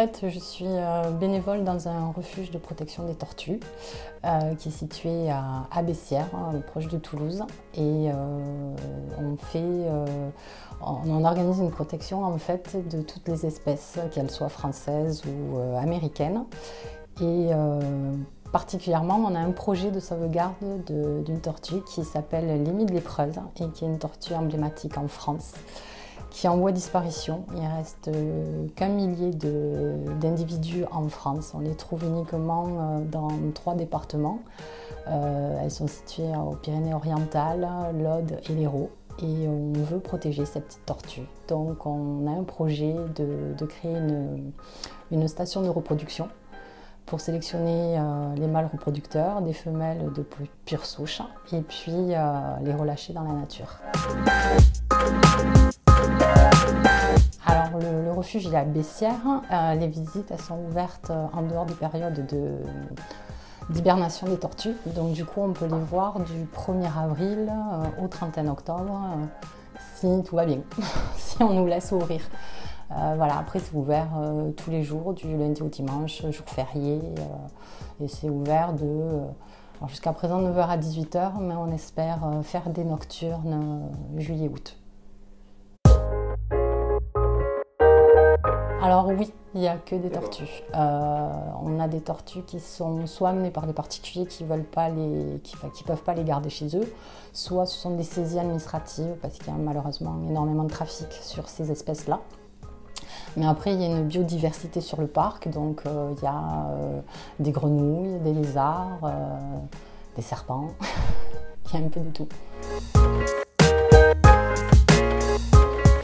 fait, je suis bénévole dans un refuge de protection des tortues qui est situé à Bessières, proche de Toulouse. Et on organise une protection en fait de toutes les espèces, qu'elles soient françaises ou américaines. Et particulièrement, on a un projet de sauvegarde d'une tortue qui s'appelle l'Émile lépreuse et qui est une tortue emblématique en France, qui est en voie de disparition. Il reste qu'un millier d'individus en France. On les trouve uniquement dans 3 départements. Elles sont situées aux Pyrénées-Orientales, l'Aude et l'Hérault. Et on veut protéger ces petites tortues. Donc on a un projet de créer une station de reproduction pour sélectionner les mâles reproducteurs, des femelles de pure souche, et puis les relâcher dans la nature. Alors le refuge il est à Bessières. Les visites elles sont ouvertes en dehors des périodes d'hibernation des tortues. Donc du coup on peut les voir du 1er avril au 31 octobre si tout va bien, si on nous laisse ouvrir. Voilà, après c'est ouvert tous les jours, du lundi au dimanche, jour férié, et c'est ouvert jusqu'à présent 9h à 18h, mais on espère faire des nocturnes juillet-août. Alors oui, il n'y a que des tortues. On a des tortues qui sont soit amenées par des particuliers qui peuvent pas les garder chez eux, soit ce sont des saisies administratives parce qu'il y a malheureusement énormément de trafic sur ces espèces-là. Mais après, il y a une biodiversité sur le parc, donc il y a des grenouilles, des lézards, des serpents, il y a un peu de tout.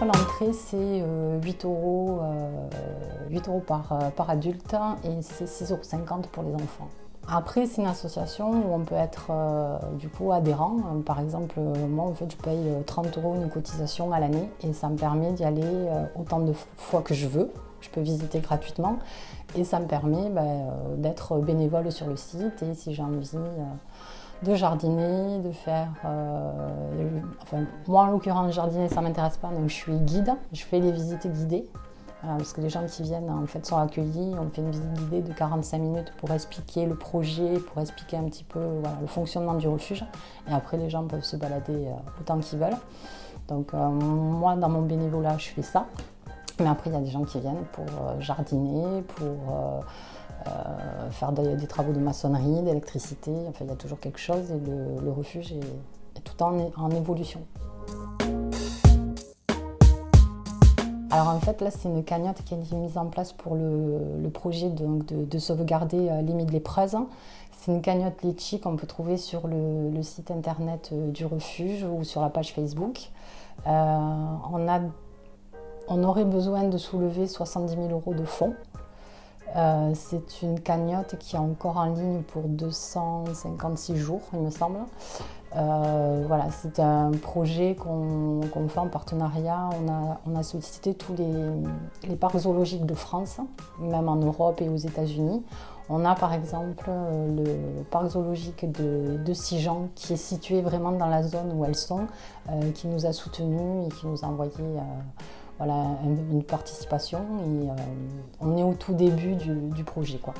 L'entrée, c'est 8 € par adulte et c'est 6,50 € pour les enfants. Après, c'est une association où on peut être du coup adhérent. Par exemple, moi en fait, je paye 30 € une cotisation à l'année et ça me permet d'y aller autant de fois que je veux. Je peux visiter gratuitement et ça me permet d'être bénévole sur le site et si j'ai envie de jardiner, de faire... moi en l'occurrence, jardiner ça ne m'intéresse pas, donc je suis guide. Je fais les visites guidées. Parce que les gens qui viennent en fait sont accueillis, on fait une visite guidée de 45 minutes pour expliquer le projet, pour expliquer un petit peu le fonctionnement du refuge. Et après les gens peuvent se balader autant qu'ils veulent. Donc moi dans mon bénévolat je fais ça. Mais après il y a des gens qui viennent pour jardiner, pour faire des travaux de maçonnerie, d'électricité. Enfin il y a toujours quelque chose et le refuge est tout en évolution. Alors en fait là c'est une cagnotte qui a été mise en place pour le projet de sauvegarder l'Émile lépreuse. C'est une cagnotte Litchi qu'on peut trouver sur le site internet du refuge ou sur la page Facebook. On aurait besoin de soulever 70 000 € de fonds. C'est une cagnotte qui est encore en ligne pour 256 jours, il me semble. Voilà, c'est un projet qu'on fait en partenariat. On a sollicité tous les parcs zoologiques de France, même en Europe et aux États-Unis. On a par exemple le parc zoologique de Sigean qui est situé vraiment dans la zone où elles sont, qui nous a soutenus et qui nous a envoyé une participation. Et, on est au tout début du projet, quoi.